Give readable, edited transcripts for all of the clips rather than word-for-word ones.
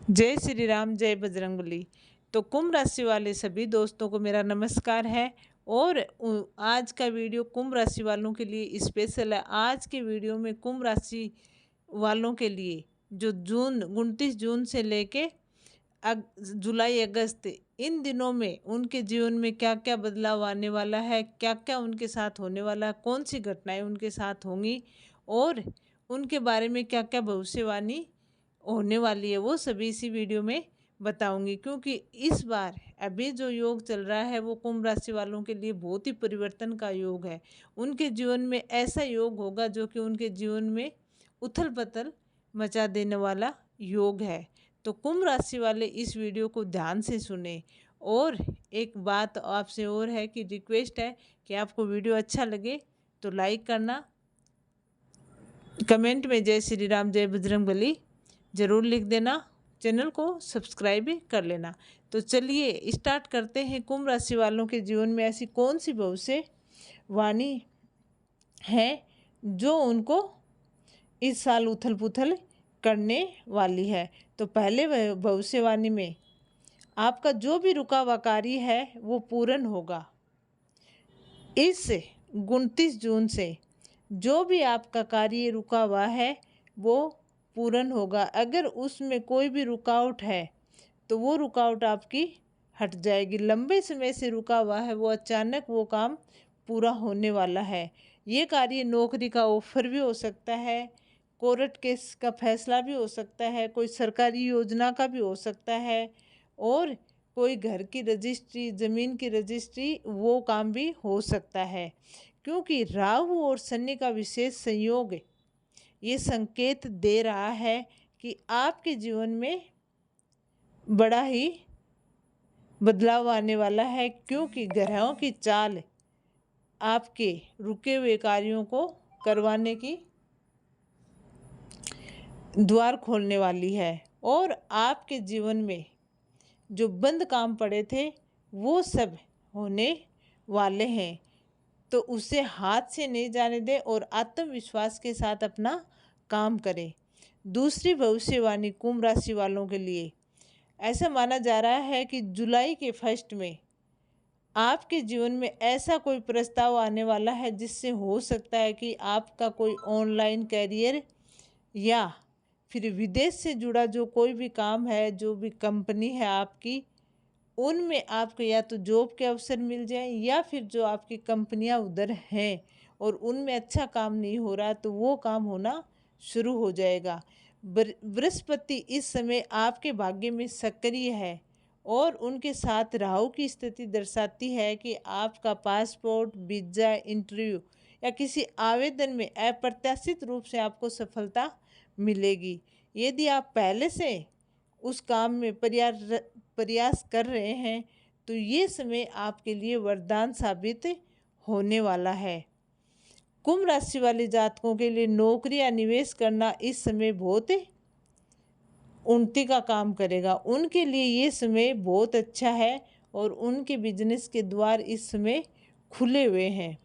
जय श्री राम, जय बजरंगबली। तो कुंभ राशि वाले सभी दोस्तों को मेरा नमस्कार है। और आज का वीडियो कुंभ राशि वालों के लिए स्पेशल है। आज के वीडियो में कुंभ राशि वालों के लिए जो 29 जून से लेके जुलाई अगस्त इन दिनों में उनके जीवन में क्या क्या बदलाव आने वाला है, क्या क्या उनके साथ होने वाला है, कौन सी घटनाएं उनके साथ होंगी और उनके बारे में क्या क्या भविष्यवाणी होने वाली है, वो सभी इसी वीडियो में बताऊंगी। क्योंकि इस बार अभी जो योग चल रहा है वो कुंभ राशि वालों के लिए बहुत ही परिवर्तन का योग है। उनके जीवन में ऐसा योग होगा जो कि उनके जीवन में उथल पुथल मचा देने वाला योग है। तो कुंभ राशि वाले इस वीडियो को ध्यान से सुने। और एक बात आपसे और है कि रिक्वेस्ट है कि आपको वीडियो अच्छा लगे तो लाइक करना, कमेंट में जय श्री राम, जय बजरंगबली ज़रूर लिख देना, चैनल को सब्सक्राइब भी कर लेना। तो चलिए स्टार्ट करते हैं। कुंभ राशि वालों के जीवन में ऐसी कौन सी भविष्यवाणी है जो उनको इस साल उथल पुथल करने वाली है। तो पहले भविष्यवाणी में आपका जो भी रुका हुआ कार्य है वो पूर्ण होगा। इस 29 जून से जो भी आपका कार्य रुका हुआ है वो पूर्ण होगा। अगर उसमें कोई भी रुकावट है तो वो रुकावट आपकी हट जाएगी। लंबे समय से रुका हुआ है वो अचानक वो काम पूरा होने वाला है। ये कार्य नौकरी का ऑफर भी हो सकता है, कोर्ट केस का फैसला भी हो सकता है, कोई सरकारी योजना का भी हो सकता है, और कोई घर की रजिस्ट्री, ज़मीन की रजिस्ट्री, वो काम भी हो सकता है। क्योंकि राहु और शनि का विशेष संयोग ये संकेत दे रहा है कि आपके जीवन में बड़ा ही बदलाव आने वाला है। क्योंकि ग्रहों की चाल आपके रुके हुए कार्यों को करवाने की द्वार खोलने वाली है। और आपके जीवन में जो बंद काम पड़े थे वो सब होने वाले हैं। तो उसे हाथ से नहीं जाने दें और आत्मविश्वास के साथ अपना काम करें। दूसरी भविष्यवाणी कुंभ राशि वालों के लिए ऐसा माना जा रहा है कि जुलाई के फर्स्ट में आपके जीवन में ऐसा कोई प्रस्ताव आने वाला है जिससे हो सकता है कि आपका कोई ऑनलाइन कैरियर या फिर विदेश से जुड़ा जो कोई भी काम है, जो भी कंपनी है आपकी, उनमें आपको या तो जॉब के अवसर मिल जाए या फिर जो आपकी कंपनियां उधर हैं और उनमें अच्छा काम नहीं हो रहा तो वो काम होना शुरू हो जाएगा। बृहस्पति इस समय आपके भाग्य में सक्रिय है और उनके साथ राहु की स्थिति दर्शाती है कि आपका पासपोर्ट, वीजा, इंटरव्यू या किसी आवेदन में अप्रत्याशित रूप से आपको सफलता मिलेगी। यदि आप पहले से उस काम में प्रयास कर रहे हैं तो ये समय आपके लिए वरदान साबित होने वाला है। कुंभ राशि वाले जातकों के लिए नौकरी या निवेश करना इस समय बहुत उन्नति का काम करेगा। उनके लिए ये समय बहुत अच्छा है और उनके बिजनेस के द्वार इस समय खुले हुए हैं।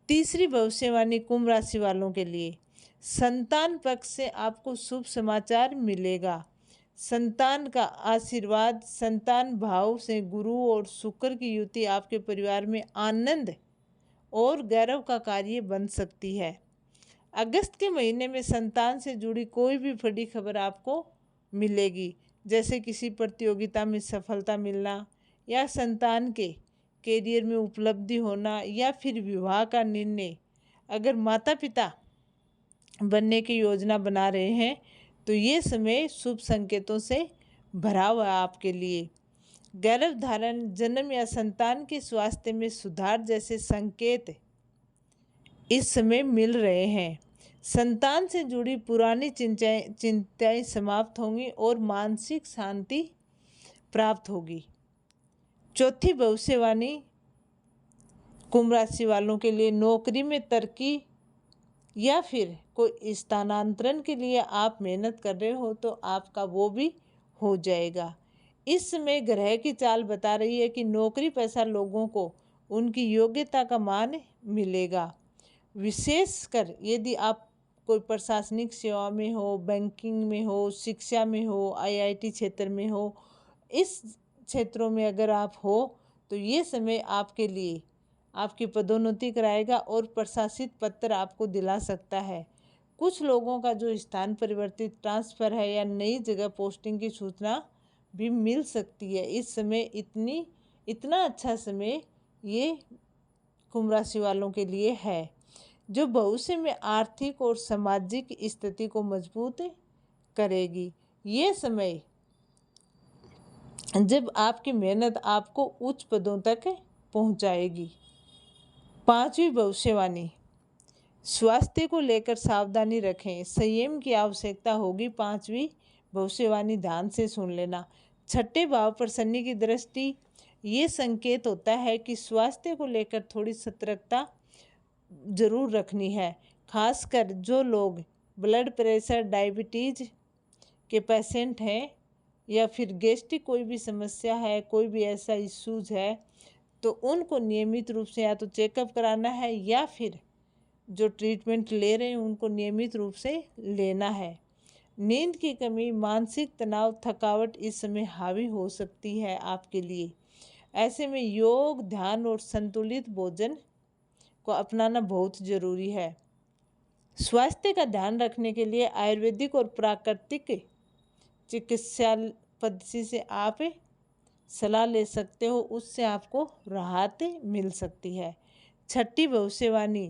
तीसरी भविष्यवाणी कुंभ राशि वालों के लिए संतान पक्ष से आपको शुभ समाचार मिलेगा। संतान का आशीर्वाद, संतान भाव से गुरु और शुक्र की युति आपके परिवार में आनंद और गौरव का कार्य बन सकती है। अगस्त के महीने में संतान से जुड़ी कोई भी बड़ी खबर आपको मिलेगी, जैसे किसी प्रतियोगिता में सफलता मिलना या संतान के कैरियर में उपलब्धि होना या फिर विवाह का निर्णय। अगर माता पिता बनने की योजना बना रहे हैं तो ये समय शुभ संकेतों से भरा हुआ है आपके लिए। गर्भ धारण, जन्म या संतान के स्वास्थ्य में सुधार जैसे संकेत इस समय मिल रहे हैं। संतान से जुड़ी पुरानी चिंताएं समाप्त होंगी और मानसिक शांति प्राप्त होगी। चौथी भविष्यवाणी कुंभ राशि वालों के लिए नौकरी में तरक्की या फिर कोई स्थानांतरण के लिए आप मेहनत कर रहे हो तो आपका वो भी हो जाएगा। इस समय ग्रह की चाल बता रही है कि नौकरी पेशा लोगों को उनकी योग्यता का मान मिलेगा। विशेषकर यदि आप कोई प्रशासनिक सेवा में हो, बैंकिंग में हो, शिक्षा में हो, आईआईटी क्षेत्र में हो, इस क्षेत्रों में अगर आप हो तो ये समय आपके लिए आपकी पदोन्नति कराएगा और प्रशासित पत्र आपको दिला सकता है। कुछ लोगों का जो स्थान परिवर्तित, ट्रांसफ़र है या नई जगह पोस्टिंग की सूचना भी मिल सकती है। इस समय इतना अच्छा समय ये कुंभ राशि वालों के लिए है, जो भविष्य में आर्थिक और सामाजिक स्थिति को मजबूत करेगी। ये समय जब आपकी मेहनत आपको उच्च पदों तक पहुंचाएगी। 5वीं भविष्यवाणी, स्वास्थ्य को लेकर सावधानी रखें, संयम की आवश्यकता होगी। 5वीं भविष्यवाणी ध्यान से सुन लेना। 6ठे भाव पर शनि की दृष्टि, ये संकेत होता है कि स्वास्थ्य को लेकर थोड़ी सतर्कता जरूर रखनी है। खासकर जो लोग ब्लड प्रेशर, डायबिटीज के पेशेंट हैं या फिर गैस्ट्रिक कोई भी समस्या है, कोई भी ऐसा इश्यूज है, तो उनको नियमित रूप से या तो चेकअप कराना है या फिर जो ट्रीटमेंट ले रहे हैं उनको नियमित रूप से लेना है। नींद की कमी, मानसिक तनाव, थकावट इस समय हावी हो सकती है आपके लिए। ऐसे में योग, ध्यान और संतुलित भोजन को अपनाना बहुत जरूरी है। स्वास्थ्य का ध्यान रखने के लिए आयुर्वेदिक और प्राकृतिक चिकित्सा पद्धति से आप सलाह ले सकते हो, उससे आपको राहत मिल सकती है। 6ठी भविष्यवाणी,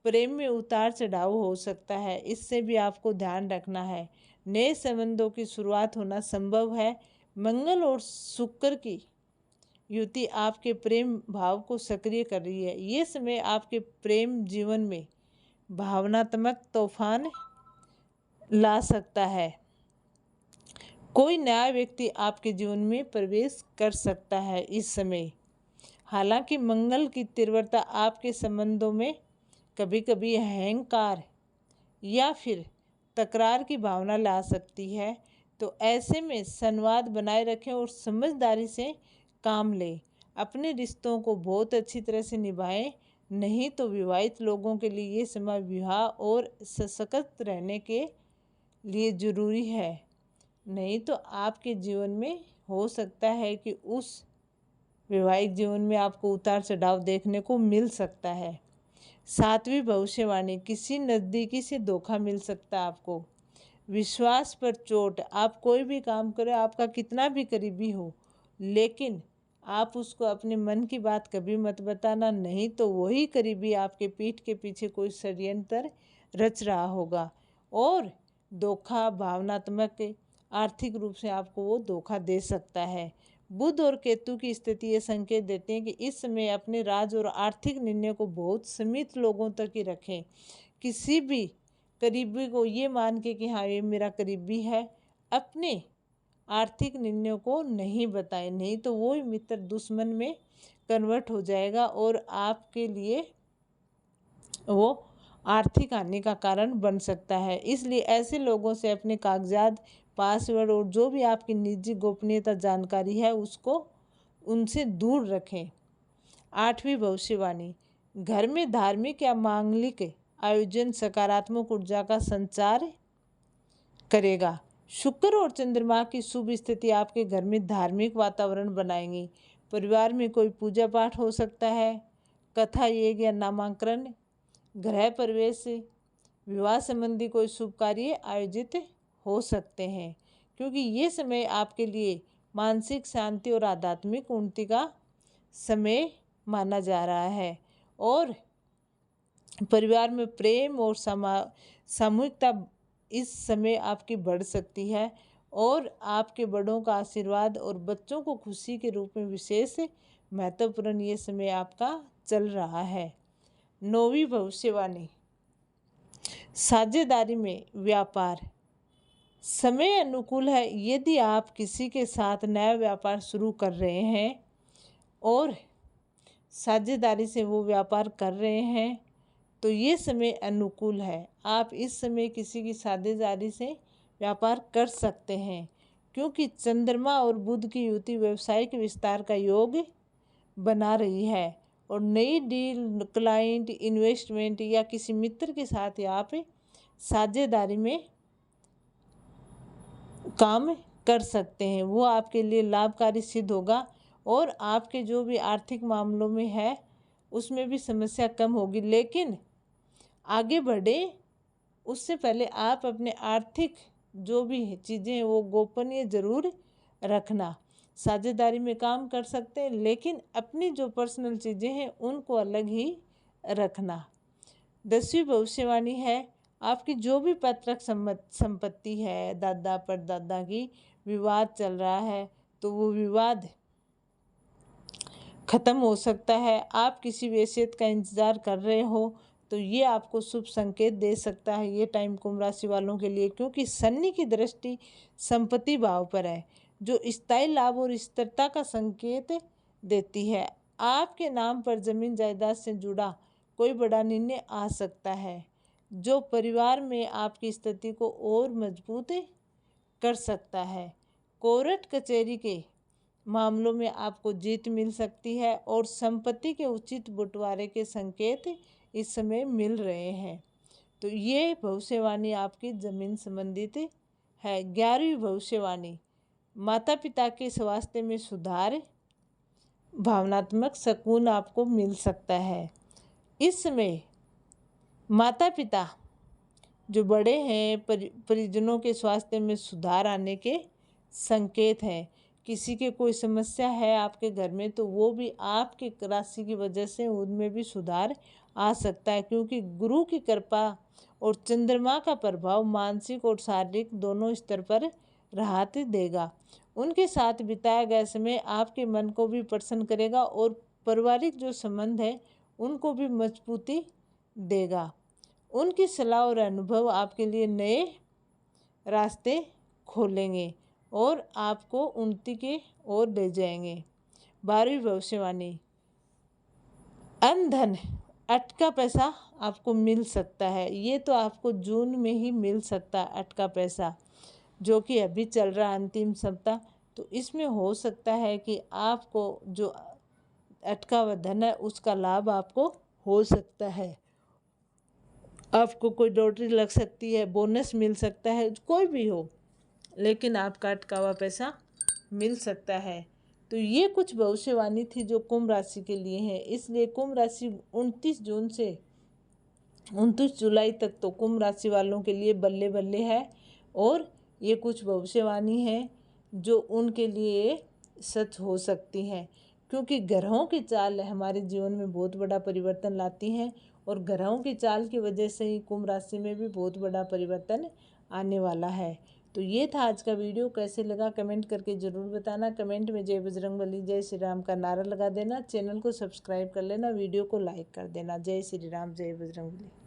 प्रेम में उतार चढ़ाव हो सकता है, इससे भी आपको ध्यान रखना है। नए संबंधों की शुरुआत होना संभव है। मंगल और शुक्र की युति आपके प्रेम भाव को सक्रिय कर रही है। ये समय आपके प्रेम जीवन में भावनात्मक तूफान ला सकता है। कोई नया व्यक्ति आपके जीवन में प्रवेश कर सकता है इस समय। हालांकि मंगल की तीव्रता आपके संबंधों में कभी कभी अहंकार या फिर तकरार की भावना ला सकती है, तो ऐसे में संवाद बनाए रखें और समझदारी से काम लें। अपने रिश्तों को बहुत अच्छी तरह से निभाएं, नहीं तो विवाहित लोगों के लिए ये समय विवाह और सशक्त रहने के लिए जरूरी है। नहीं तो आपके जीवन में हो सकता है कि उस वैवाहिक जीवन में आपको उतार चढ़ाव देखने को मिल सकता है। 7वीं भविष्यवाणी, किसी नज़दीकी से धोखा मिल सकता है आपको। विश्वास पर चोट, आप कोई भी काम करें, आपका कितना भी करीबी हो, लेकिन आप उसको अपने मन की बात कभी मत बताना, नहीं तो वही करीबी आपके पीठ के पीछे कोई षड्यंत्र रच रहा होगा और धोखा भावनात्मक, आर्थिक रूप से आपको वो धोखा दे सकता है। बुध और केतु की स्थिति ये संकेत देते हैं कि इस समय अपने राज और आर्थिक निर्णय को बहुत सीमित लोगों तक ही रखें। किसी भी करीबी को ये मान के कि हाँ ये मेरा करीबी है, अपने आर्थिक निर्णयों को नहीं बताएं, नहीं तो वो मित्र दुश्मन में कन्वर्ट हो जाएगा और आपके लिए वो आर्थिक हानि का कारण बन सकता है। इसलिए ऐसे लोगों से अपने कागजात, पासवर्ड और जो भी आपकी निजी गोपनीयता जानकारी है उसको उनसे दूर रखें। 8वीं भविष्यवाणी, घर में धार्मिक या मांगलिक आयोजन सकारात्मक ऊर्जा का संचार करेगा। शुक्र और चंद्रमा की शुभ स्थिति आपके घर में धार्मिक वातावरण बनाएंगी। परिवार में कोई पूजा पाठ हो सकता है, कथा, यज्ञ या नामांकन, गृह प्रवेश, विवाह संबंधी कोई शुभ कार्य आयोजित हो सकते हैं, क्योंकि ये समय आपके लिए मानसिक शांति और आध्यात्मिक उन्नति का समय माना जा रहा है और परिवार में प्रेम और सामूहिकता इस समय आपकी बढ़ सकती है और आपके बड़ों का आशीर्वाद और बच्चों को खुशी के रूप में विशेष महत्वपूर्ण ये समय आपका चल रहा है। 9वीं भविष्यवाणी, साझेदारी में व्यापार, समय अनुकूल है। यदि आप किसी के साथ नया व्यापार शुरू कर रहे हैं और साझेदारी से वो व्यापार कर रहे हैं तो ये समय अनुकूल है। आप इस समय किसी की साझेदारी से व्यापार कर सकते हैं, क्योंकि चंद्रमा और बुध की युति व्यवसायिक विस्तार का योग बना रही है और नई डील, क्लाइंट, इन्वेस्टमेंट या किसी मित्र के साथ आप साझेदारी में काम कर सकते हैं, वो आपके लिए लाभकारी सिद्ध होगा और आपके जो भी आर्थिक मामलों में है उसमें भी समस्या कम होगी। लेकिन आगे बढ़े उससे पहले आप अपने आर्थिक जो भी चीज़ें हैं वो गोपनीय ज़रूर रखना। साझेदारी में काम कर सकते हैं लेकिन अपनी जो पर्सनल चीज़ें हैं उनको अलग ही रखना। 10वीं भविष्यवाणी है, आपकी जो भी पैतृक संपत्ति है, दादा परदादा की विवाद चल रहा है तो वो विवाद खत्म हो सकता है। आप किसी वसीयत का इंतज़ार कर रहे हो तो ये आपको शुभ संकेत दे सकता है ये टाइम कुंभ राशि वालों के लिए, क्योंकि शनि की दृष्टि संपत्ति भाव पर है जो स्थायी लाभ और स्थिरता का संकेत देती है। आपके नाम पर जमीन जायदाद से जुड़ा कोई बड़ा निर्णय आ सकता है जो परिवार में आपकी स्थिति को और मजबूत कर सकता है। कोर्ट कचहरी के मामलों में आपको जीत मिल सकती है और संपत्ति के उचित बंटवारे के संकेत इस समय मिल रहे हैं। तो ये भविष्यवाणी आपकी जमीन संबंधित है। 11वीं भविष्यवाणी, माता पिता के स्वास्थ्य में सुधार, भावनात्मक सुकून आपको मिल सकता है। इस समय माता पिता जो बड़े हैं परिजनों के स्वास्थ्य में सुधार आने के संकेत हैं। किसी के कोई समस्या है आपके घर में तो वो भी आपकी राशि की वजह से उनमें भी सुधार आ सकता है, क्योंकि गुरु की कृपा और चंद्रमा का प्रभाव मानसिक और शारीरिक दोनों स्तर पर राहत देगा। उनके साथ बिताया गया समय आपके मन को भी प्रसन्न करेगा और पारिवारिक जो संबंध है उनको भी मजबूती देगा। उनकी सलाह और अनुभव आपके लिए नए रास्ते खोलेंगे और आपको उन्नति के ओर ले जाएंगे। 12वीं भविष्यवाणी, अन्न धन अटका पैसा आपको मिल सकता है। ये तो आपको जून में ही मिल सकता है अटका पैसा, जो कि अभी चल रहा अंतिम सप्ताह। तो इसमें हो सकता है कि आपको जो अटका हुआ धन है उसका लाभ आपको हो सकता है। आपको कोई लॉटरी लग सकती है, बोनस मिल सकता है, कोई भी हो, लेकिन आपका अटका हुआ पैसा मिल सकता है। तो ये कुछ भविष्यवाणी थी जो कुंभ राशि के लिए है। इसलिए कुंभ राशि 29 जून से 29 जुलाई तक तो कुंभ राशि वालों के लिए बल्ले बल्ले है और ये कुछ भविष्यवाणी है जो उनके लिए सच हो सकती हैं, क्योंकि ग्रहों की चाल हमारे जीवन में बहुत बड़ा परिवर्तन लाती हैं और ग्रहों की चाल की वजह से ही कुंभ राशि में भी बहुत बड़ा परिवर्तन आने वाला है। तो ये था आज का वीडियो। कैसे लगा कमेंट करके ज़रूर बताना। कमेंट में जय बजरंगबली जय श्री राम का नारा लगा देना। चैनल को सब्सक्राइब कर लेना, वीडियो को लाइक कर देना। जय श्री राम जय बजरंगबली।